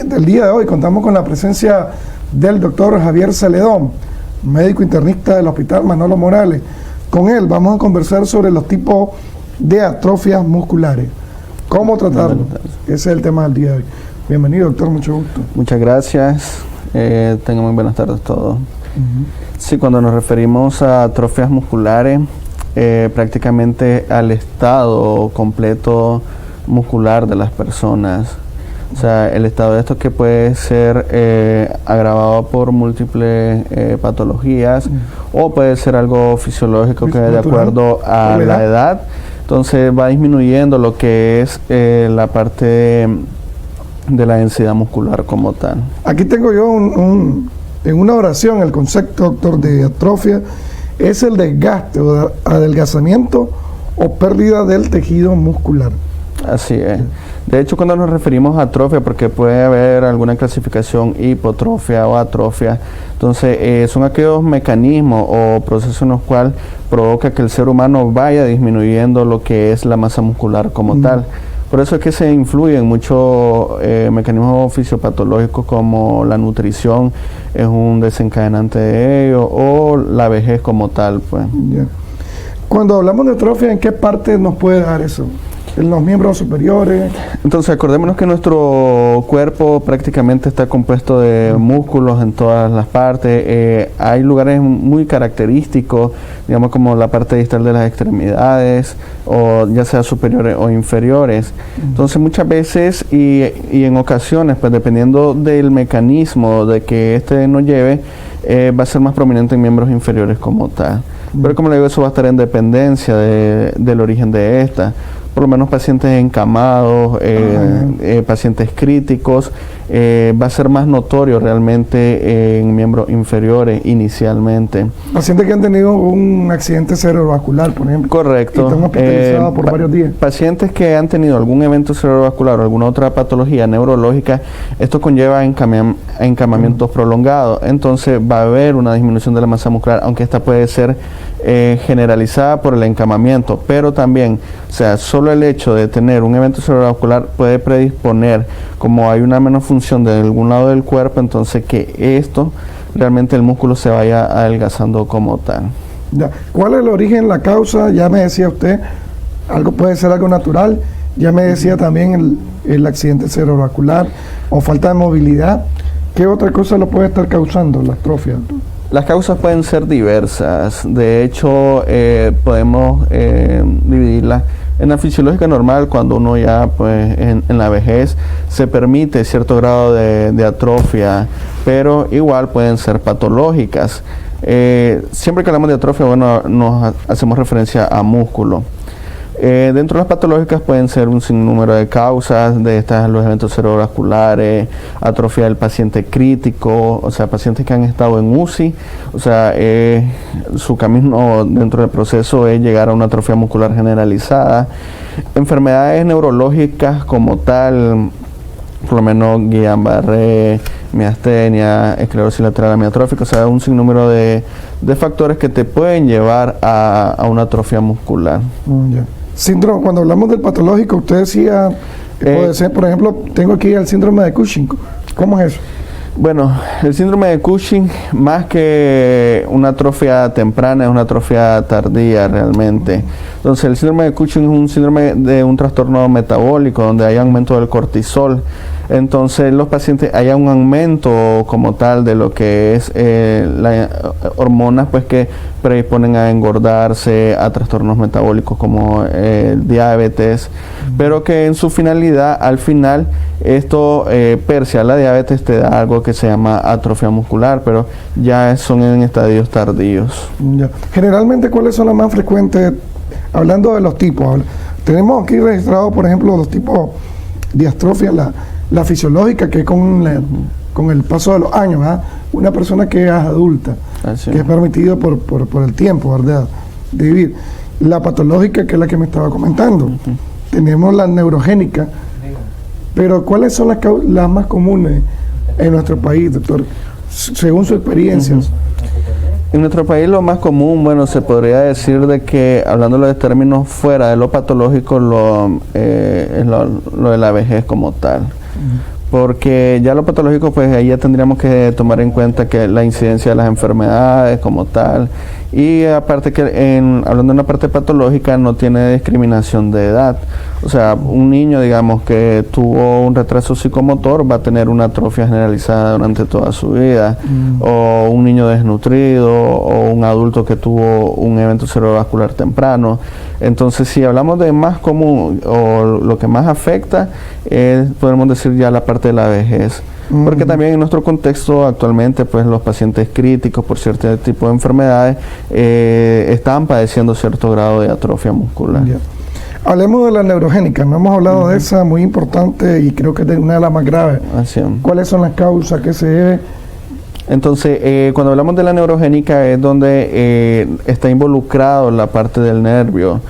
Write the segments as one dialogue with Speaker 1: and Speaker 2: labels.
Speaker 1: del día de hoy contamos con la presencia del doctor Javier Celedón, médico internista del Hospital Manolo Morales. Con él vamos a conversar sobre los tipos de atrofias musculares. ¿Cómo tratarlo? Ese es el tema del día de hoy. Bienvenido, doctor, mucho gusto.
Speaker 2: Muchas gracias. Tengan muy buenas tardes a todos. Sí, cuando nos referimos a atrofias musculares, prácticamente al estado completo muscular de las personas. O sea, el estado de esto que puede ser agravado por múltiples patologías o puede ser algo fisiológico que de acuerdo a la edad, entonces va disminuyendo lo que es la parte de la densidad muscular como tal.
Speaker 1: Aquí tengo yo en una oración el concepto, doctor, de atrofia es el desgaste o adelgazamiento o pérdida del tejido muscular.
Speaker 2: Así es. De hecho, cuando nos referimos a atrofia, porque puede haber alguna clasificación hipotrofia o atrofia, entonces son aquellos mecanismos o procesos en los cuales provoca que el ser humano vaya disminuyendo lo que es la masa muscular como tal. Por eso es que se influyen muchos mecanismos fisiopatológicos como la nutrición es un desencadenante de ello o la vejez como tal, pues.
Speaker 1: Cuando hablamos de atrofia, ¿en qué parte nos puede dar eso? ¿En los miembros superiores?
Speaker 2: Entonces, acordémonos que nuestro cuerpo prácticamente está compuesto de músculos en todas las partes. Hay lugares muy característicos, digamos como la parte distal de las extremidades, o ya sea superiores o inferiores. Entonces, muchas veces y en ocasiones, pues dependiendo del mecanismo de que este nos lleve, va a ser más prominente en miembros inferiores como tal. Pero como le digo, eso va a estar en dependencia del origen de esta. Por lo menos pacientes encamados, pacientes críticos, va a ser más notorio realmente en miembros inferiores inicialmente.
Speaker 1: Pacientes que han tenido un accidente cerebrovascular, por ejemplo.
Speaker 2: Correcto.
Speaker 1: Y están hospitalizados por varios días.
Speaker 2: Pacientes que han tenido algún evento cerebrovascular o alguna otra patología neurológica, esto conlleva encamamientos prolongados. Entonces va a haber una disminución de la masa muscular, aunque esta puede ser generalizada por el encamamiento, pero también, o sea, solo el hecho de tener un evento cerebrovascular puede predisponer, como hay una menor función de algún lado del cuerpo, entonces que esto, realmente el músculo se vaya adelgazando como tal.
Speaker 1: Ya. ¿Cuál es el origen, la causa? Ya me decía usted, algo puede ser algo natural, ya me decía también el accidente cerebrovascular o falta de movilidad. ¿Qué otra cosa lo puede estar causando la atrofia?
Speaker 2: Las causas pueden ser diversas. De hecho, podemos dividirlas en la fisiológica normal, cuando uno ya pues en la vejez se permite cierto grado de atrofia, pero igual pueden ser patológicas. Siempre que hablamos de atrofia, bueno, nos hacemos referencia a músculo. Dentro de las patológicas pueden ser un sinnúmero de causas, de estas los eventos cerebrovasculares, atrofia del paciente crítico, o sea, pacientes que han estado en UCI, o sea, su camino dentro del proceso es llegar a una atrofia muscular generalizada. Enfermedades neurológicas como tal, por lo menos Guillain-Barré, miastenia, esclerosis lateral amiotrófica, o sea, un sinnúmero de factores que te pueden llevar a una atrofia muscular.
Speaker 1: Síndrome, cuando hablamos del patológico, usted decía que puede ser, por ejemplo, tengo aquí el síndrome de Cushing. ¿Cómo es eso?
Speaker 2: Bueno, el síndrome de Cushing, más que una atrofia temprana, es una atrofia tardía realmente. Entonces, el síndrome de Cushing es un síndrome de un trastorno metabólico donde hay aumento del cortisol. Entonces, los pacientes, hay un aumento como tal de lo que es las hormonas, pues que predisponen a engordarse, a trastornos metabólicos como diabetes, pero que en su finalidad, al final, esto persia la diabetes, te da algo que se llama atrofia muscular, pero ya son en estadios tardíos.
Speaker 1: Generalmente, ¿cuáles son las más frecuentes? Hablando de los tipos, tenemos aquí registrados, por ejemplo, los tipos de atrofia, la fisiológica, que es con el paso de los años, una persona que es adulta, que es permitido por el tiempo, ¿verdad?, de vivir. La patológica, que es la que me estaba comentando. Tenemos la neurogénica, pero ¿cuáles son las más comunes en nuestro país, doctor, según su experiencia?
Speaker 2: En nuestro país lo más común, bueno, se podría decir de que, hablándolo de términos fuera de lo patológico, es lo de la vejez como tal. porque ya lo patológico, pues ahí ya tendríamos que tomar en cuenta que la incidencia de las enfermedades como tal, y aparte que hablando de una parte patológica, no tiene discriminación de edad. O sea, un niño, digamos, que tuvo un retraso psicomotor va a tener una atrofia generalizada durante toda su vida, o un niño desnutrido, o un adulto que tuvo un evento cerebrovascular temprano. Entonces, si hablamos de más común o lo que más afecta, podemos decir ya la parte de la vejez. Porque también en nuestro contexto actualmente, pues los pacientes críticos por cierto tipo de enfermedades están padeciendo cierto grado de atrofia muscular.
Speaker 1: Yeah. Hablemos de la neurogénica, no hemos hablado de esa, muy importante y creo que es una de las más graves.
Speaker 2: Así es.
Speaker 1: ¿Cuáles son las causas? ¿Qué se debe?
Speaker 2: Entonces, cuando hablamos de la neurogénica es donde está involucrado la parte del nervio.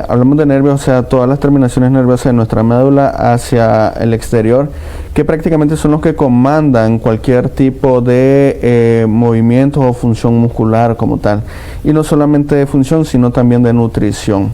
Speaker 2: Hablamos de nervios, o sea, todas las terminaciones nerviosas de nuestra médula hacia el exterior, que prácticamente son los que comandan cualquier tipo de movimiento o función muscular como tal. Y no solamente de función, sino también de nutrición.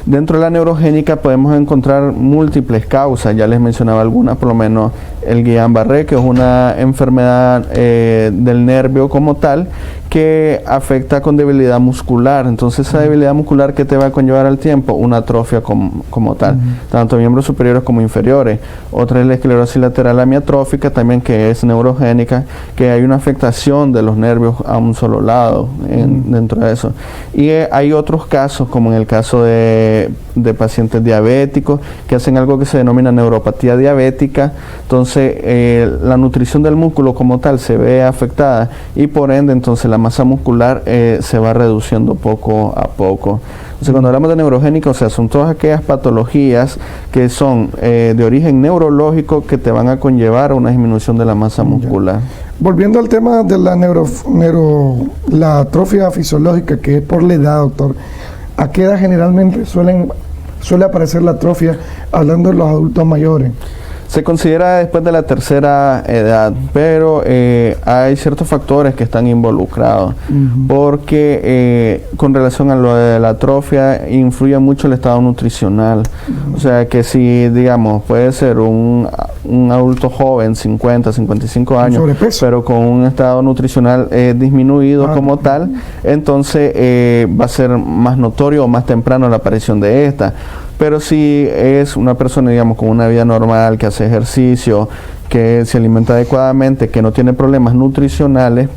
Speaker 2: Dentro de la neurogénica podemos encontrar múltiples causas, ya les mencionaba algunas, por lo menos el Guillain-Barré, que es una enfermedad del nervio como tal, que afecta con debilidad muscular. Entonces esa debilidad muscular que te va a conllevar al tiempo, una atrofia como tal, tanto miembros superiores como inferiores. Otra es la esclerosis lateral amiotrófica, también que es neurogénica, que hay una afectación de los nervios a un solo lado dentro de eso. Y hay otros casos, como en el caso de pacientes diabéticos, que hacen algo que se denomina neuropatía diabética. Entonces la nutrición del músculo como tal se ve afectada y por ende entonces la masa muscular se va reduciendo poco a poco. Entonces cuando hablamos de neurogénica, o sea, son todas aquellas patologías que son de origen neurológico que te van a conllevar a una disminución de la masa muscular.
Speaker 1: Volviendo al tema de la atrofia fisiológica, que es por la edad, doctor, ¿a qué edad generalmente suele aparecer la atrofia, hablando de los adultos mayores?
Speaker 2: Se considera después de la tercera edad, pero hay ciertos factores que están involucrados, porque con relación a lo de la atrofia influye mucho el estado nutricional. O sea que si, digamos, puede ser un adulto joven, 50, 55 años,
Speaker 1: sobrepeso,
Speaker 2: pero con un estado nutricional disminuido como tal, entonces va a ser más notorio o más temprano la aparición de esta. Pero si es una persona, digamos, con una vida normal, que hace ejercicio, que se alimenta adecuadamente, que no tiene problemas nutricionales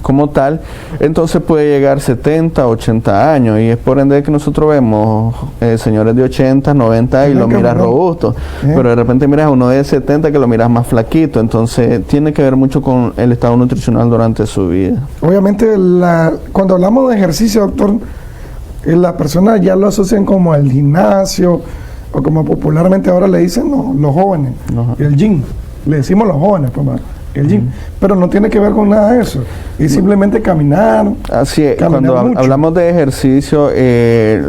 Speaker 2: como tal, entonces puede llegar 70, 80 años, y es por ende que nosotros vemos señores de 80, 90 y lo miras robusto, pero de repente miras a uno de 70 que lo miras más flaquito. Entonces tiene que ver mucho con el estado nutricional durante su vida.
Speaker 1: Obviamente cuando hablamos de ejercicio, doctor, las personas ya lo asocian como el gimnasio, o como popularmente ahora le dicen los jóvenes, el gym. Le decimos los jóvenes, pues, el gym. Pero no tiene que ver con nada de eso. Es simplemente caminar.
Speaker 2: Así es, cuando hablamos de ejercicio,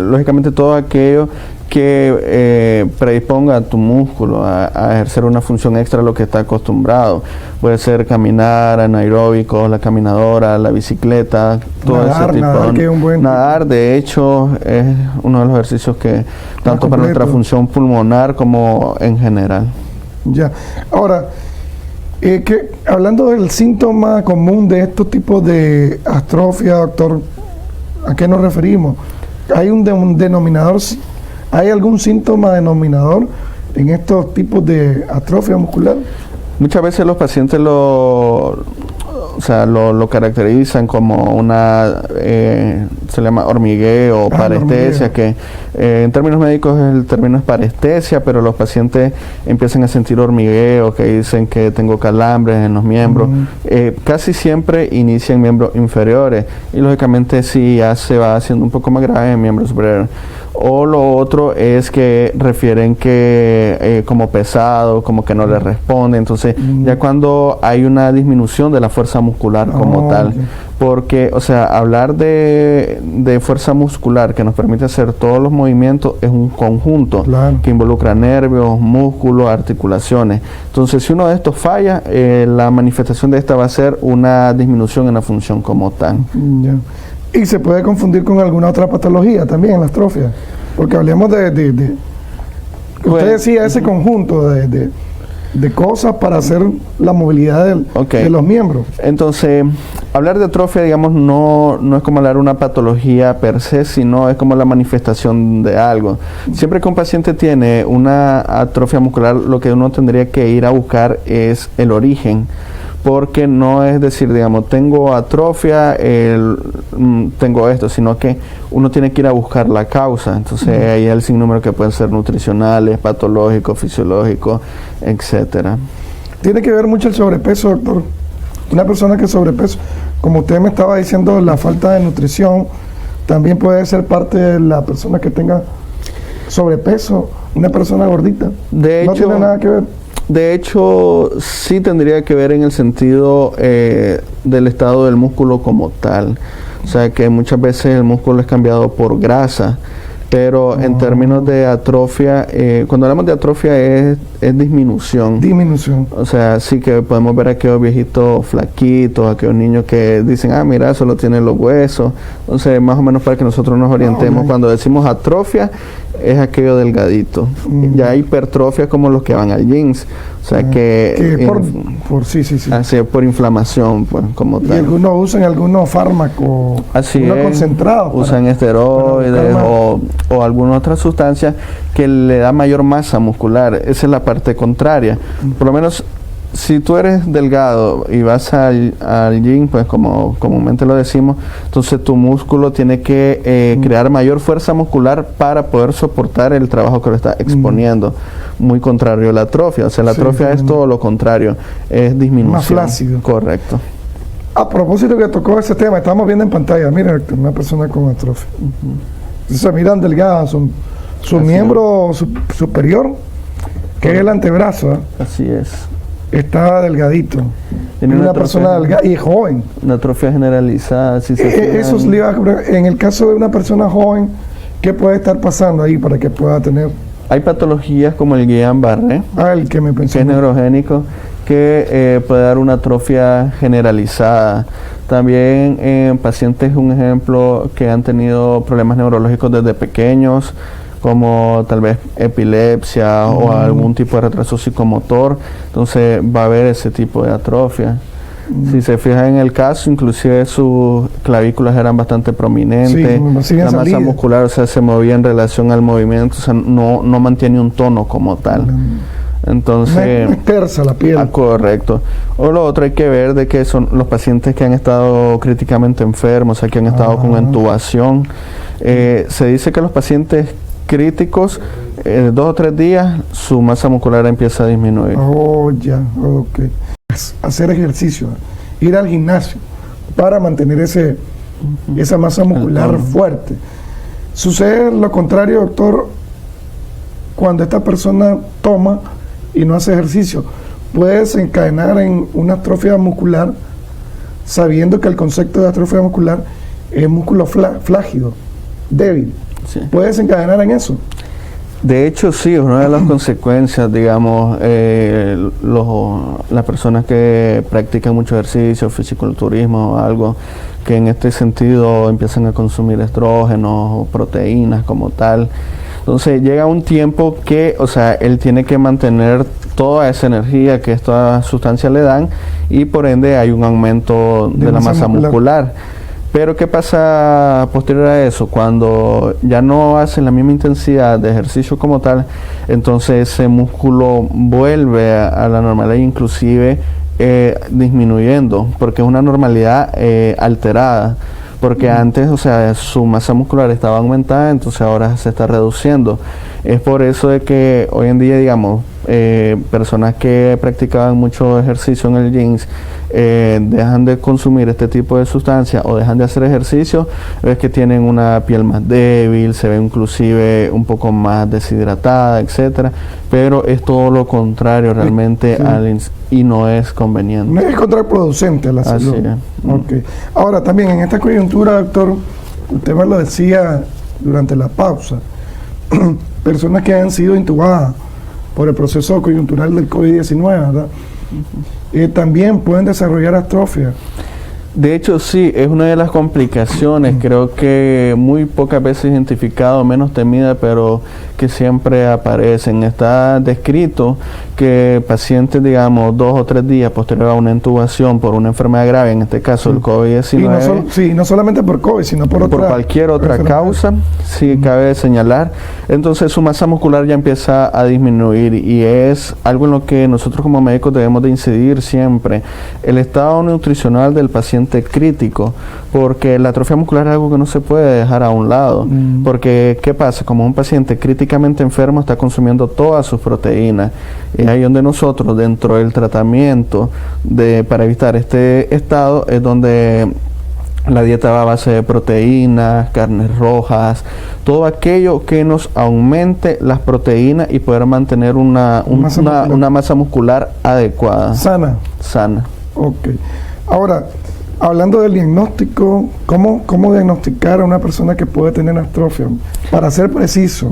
Speaker 2: lógicamente todo aquello que predisponga a tu músculo a ejercer una función extra a lo que está acostumbrado. Puede ser caminar, anaeróbicos, la caminadora, la bicicleta, todo ese tipo. Nadar, de hecho, es uno de los ejercicios que tanto para nuestra función pulmonar como en general.
Speaker 1: Ya. Ahora, hablando del síntoma común de estos tipos de atrofia, doctor, ¿a qué nos referimos? ¿Hay un denominador? ¿Hay algún síntoma denominador en estos tipos de atrofia muscular?
Speaker 2: Muchas veces los pacientes lo caracterizan como una, se le llama hormigueo o parestesia, que en términos médicos el término es parestesia, pero los pacientes empiezan a sentir hormigueo, que dicen que tengo calambres en los miembros. Casi siempre inician miembros inferiores y lógicamente si ya se va haciendo un poco más grave en miembros superiores. O lo otro es que refieren que como pesado, como que no le responde. Entonces ya cuando hay una disminución de la fuerza muscular como tal, porque, o sea, hablar de fuerza muscular que nos permite hacer todos los movimientos es un conjunto que involucra nervios, músculos, articulaciones. Entonces si uno de estos falla, la manifestación de esta va a ser una disminución en la función como tal.
Speaker 1: Y se puede confundir con alguna otra patología también en la atrofia, porque hablemos usted decía ese conjunto de de cosas para hacer la movilidad de los miembros.
Speaker 2: Entonces, hablar de atrofia, digamos, no es como hablar de una patología per se, sino es como la manifestación de algo. Siempre que un paciente tiene una atrofia muscular, lo que uno tendría que ir a buscar es el origen. Porque no es decir, digamos, tengo atrofia, tengo esto, sino que uno tiene que ir a buscar la causa. Entonces, ahí hay el sinnúmero que pueden ser nutricionales, patológicos, fisiológicos, etcétera.
Speaker 1: Tiene que ver mucho el sobrepeso, doctor. Una persona que sobrepeso, como usted me estaba diciendo, la falta de nutrición, también puede ser parte de la persona que tenga sobrepeso, una persona gordita.
Speaker 2: De hecho,
Speaker 1: no tiene nada que ver.
Speaker 2: De hecho, sí tendría que ver en el sentido del estado del músculo como tal. O sea, que muchas veces el músculo es cambiado por grasa, pero en términos de atrofia, cuando hablamos de atrofia es disminución.
Speaker 1: Disminución.
Speaker 2: O sea, sí que podemos ver a aquellos viejitos flaquitos, aquellos niños que dicen, mira, solo tienen los huesos. Entonces, más o menos para que nosotros nos orientemos, cuando decimos atrofia, es aquello delgadito. Ya hipertrofia como los que van al jeans. O sea que así es, por inflamación, pues, como tal.
Speaker 1: Y algunos usan algunos fármacos, concentrados.
Speaker 2: Usan esteroides o alguna otra sustancia que le da mayor masa muscular. Esa es la parte contraria. Por lo menos, si tú eres delgado y vas al gym, pues como comúnmente lo decimos, entonces tu músculo tiene que crear mayor fuerza muscular para poder soportar el trabajo que lo está exponiendo. Muy contrario a la atrofia. O sea, la atrofia es todo lo contrario, es disminución.
Speaker 1: Más flácido.
Speaker 2: Correcto.
Speaker 1: A propósito que tocó ese tema, estamos viendo en pantalla, miren, una persona con atrofia. Se miran delgadas, su miembro superior, que es el antebrazo.
Speaker 2: Así es.
Speaker 1: Está delgadito. Tiene una persona delgada y joven.
Speaker 2: Una atrofia generalizada. Si
Speaker 1: eso en el caso de una persona joven, ¿qué puede estar pasando ahí para que pueda tener?
Speaker 2: Hay patologías como el Guillain-Barré,
Speaker 1: el que me pensé,
Speaker 2: que es neurogénico, que puede dar una atrofia generalizada. También en pacientes, un ejemplo, que han tenido problemas neurológicos desde pequeños, como tal vez epilepsia o algún tipo de retraso psicomotor, entonces va a haber ese tipo de atrofia. Si se fijan en el caso, inclusive sus clavículas eran bastante prominentes, la masa muscular, o sea, se movía en relación al movimiento, o sea, no mantiene un tono como tal. Entonces,
Speaker 1: dispersa la piel.
Speaker 2: Correcto. O lo otro hay que ver de que son los pacientes que han estado críticamente enfermos, o sea, que han estado con intubación. Se dice que los pacientes críticos, 2 o 3 días, su masa muscular empieza a disminuir.
Speaker 1: Hacer ejercicio, ir al gimnasio para mantener esa masa muscular fuerte. Sucede lo contrario, doctor, cuando esta persona toma y no hace ejercicio. Puede desencadenar en una atrofia muscular, sabiendo que el concepto de atrofia muscular es músculo flácido, débil.
Speaker 2: Sí.
Speaker 1: ¿Puede desencadenar en eso?
Speaker 2: De hecho, sí, una de las consecuencias, digamos, las personas que practican mucho ejercicio, fisiculturismo o algo, que en este sentido empiezan a consumir estrógenos o proteínas como tal. Entonces llega un tiempo que, o sea, él tiene que mantener toda esa energía que estas sustancias le dan y por ende hay un aumento de la masa muscular. Pero ¿qué pasa posterior a eso? Cuando ya no hacen la misma intensidad de ejercicio como tal, entonces ese músculo vuelve a la normalidad, inclusive disminuyendo, porque es una normalidad alterada. Porque antes, o sea, su masa muscular estaba aumentada, entonces ahora se está reduciendo. Es por eso de que hoy en día, digamos, personas que practicaban mucho ejercicio en el gym dejan de consumir este tipo de sustancias o dejan de hacer ejercicio, es que tienen una piel más débil, se ve inclusive un poco más deshidratada, etcétera, pero es todo lo contrario realmente y no es conveniente.
Speaker 1: No es contraproducente la salud.
Speaker 2: Así es.
Speaker 1: Okay. Ahora también en esta coyuntura, doctor, usted me lo decía durante la pausa, personas que han sido intubadas por el proceso coyuntural del COVID-19, ¿verdad? También pueden desarrollar atrofia.
Speaker 2: De hecho, sí, es una de las complicaciones, creo que muy pocas veces identificado, menos temida, pero que siempre aparecen. Está descrito que pacientes, digamos, 2 o 3 días posterior a una intubación por una enfermedad grave, en este caso el COVID-19,
Speaker 1: no solamente por COVID, sino por
Speaker 2: cualquier otra causa, sí cabe señalar, entonces su masa muscular ya empieza a disminuir y es algo en lo que nosotros como médicos debemos de incidir siempre. El estado nutricional del paciente crítico, porque la atrofia muscular es algo que no se puede dejar a un lado, porque ¿qué pasa? Como un paciente críticamente enfermo está consumiendo todas sus proteínas, y ahí donde nosotros dentro del tratamiento para evitar este estado es donde la dieta va a base de proteínas, carnes rojas, todo aquello que nos aumente las proteínas y poder mantener una masa muscular adecuada. Sana.
Speaker 1: Ok. Ahora, hablando del diagnóstico, ¿cómo diagnosticar a una persona que puede tener atrofia? Para ser preciso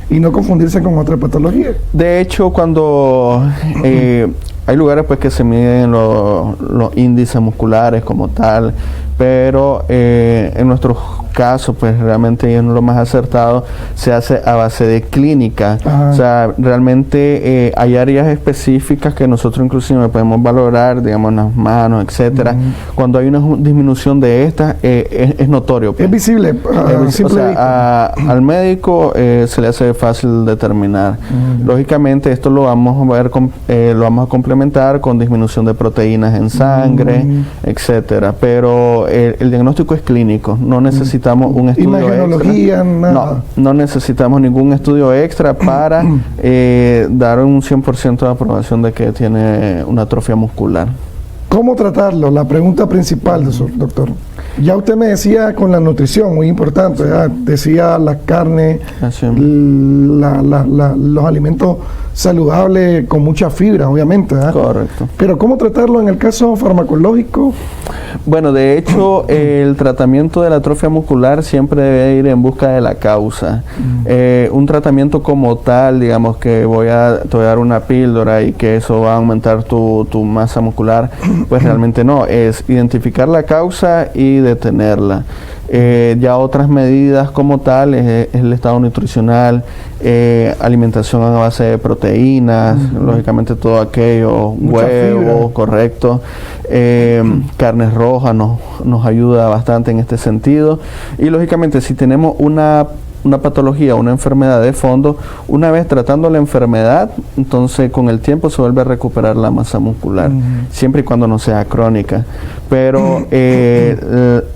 Speaker 1: y no confundirse con otra patología.
Speaker 2: De hecho, cuando hay lugares pues que se miden los índices musculares como tal, pero en nuestros casos pues realmente es lo más acertado, se hace a base de clínica. O sea, realmente hay áreas específicas que nosotros inclusive podemos valorar, digamos las manos, etcétera. Cuando hay una disminución de estas, es notorio. Pues.
Speaker 1: Es visible.
Speaker 2: O sea, al médico se le hace fácil determinar. Lógicamente esto lo vamos a ver, lo vamos a complementar con disminución de proteínas en sangre, etcétera. Pero el diagnóstico es clínico, no necesitamos un estudio
Speaker 1: extra. Nada.
Speaker 2: No necesitamos ningún estudio extra para dar un 100% de aprobación de que tiene una atrofia muscular.
Speaker 1: ¿Cómo tratarlo? La pregunta principal, doctor. Ya usted me decía con la nutrición, muy importante, ¿verdad? Decía las carnes, los alimentos saludables con mucha fibra, obviamente, ¿verdad?
Speaker 2: Correcto.
Speaker 1: Pero ¿cómo tratarlo en el caso farmacológico?
Speaker 2: Bueno, de hecho, el tratamiento de la atrofia muscular siempre debe ir en busca de la causa. Un tratamiento como tal, digamos que te voy a dar una píldora y que eso va a aumentar tu masa muscular, pues realmente no. Es identificar la causa y detenerla. Ya otras medidas como tal es el estado nutricional, alimentación a base de proteínas, lógicamente todo aquello, huevo, correcto, carnes rojas nos ayuda bastante en este sentido, y lógicamente si tenemos una patología, una enfermedad de fondo, una vez tratando la enfermedad, entonces con el tiempo se vuelve a recuperar la masa muscular, siempre y cuando no sea crónica. Pero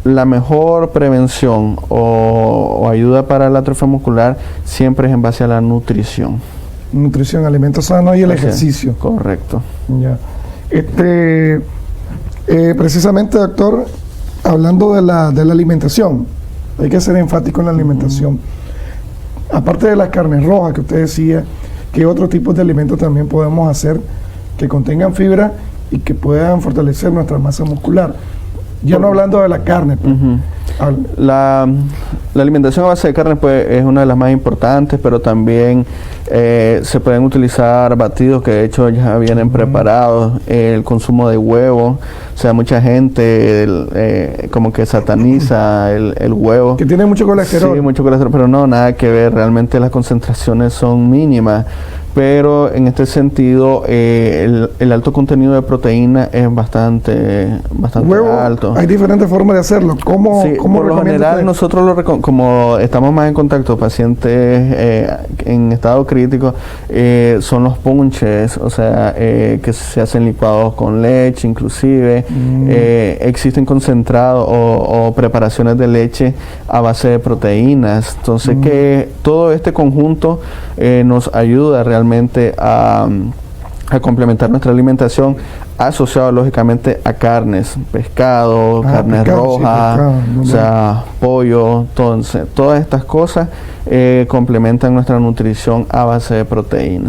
Speaker 2: la mejor prevención o ayuda para la atrofia muscular siempre es en base a la nutrición.
Speaker 1: Nutrición, alimentos sanos y el ejercicio.
Speaker 2: Correcto.
Speaker 1: Ya. Precisamente, doctor, hablando de la alimentación, hay que ser enfático en la alimentación. Aparte de las carnes rojas que usted decía, ¿qué otro tipo de alimentos también podemos hacer que contengan fibra y que puedan fortalecer nuestra masa muscular? Ya no hablando de la carne. Pues.
Speaker 2: La alimentación a base de carne pues, es una de las más importantes, pero también se pueden utilizar batidos que de hecho ya vienen preparados, el consumo de huevo, o sea, mucha gente como que sataniza el huevo.
Speaker 1: Que tiene mucho colesterol.
Speaker 2: Sí, mucho colesterol, pero no, nada que ver, realmente las concentraciones son mínimas. Pero en este sentido el alto contenido de proteína es bastante
Speaker 1: huevo,
Speaker 2: alto.
Speaker 1: Hay diferentes formas de hacerlo. ¿Cómo
Speaker 2: por lo general nosotros como estamos más en contacto pacientes en estado crítico, son los punches, o sea, que se hacen licuados con leche inclusive. Existen concentrados o preparaciones de leche a base de proteínas. Entonces que todo este conjunto nos ayuda realmente a complementar nuestra alimentación, asociado lógicamente a carnes, pescado, carnes rojas, o sea, pollo. Entonces, todas estas cosas complementan nuestra nutrición a base de proteínas.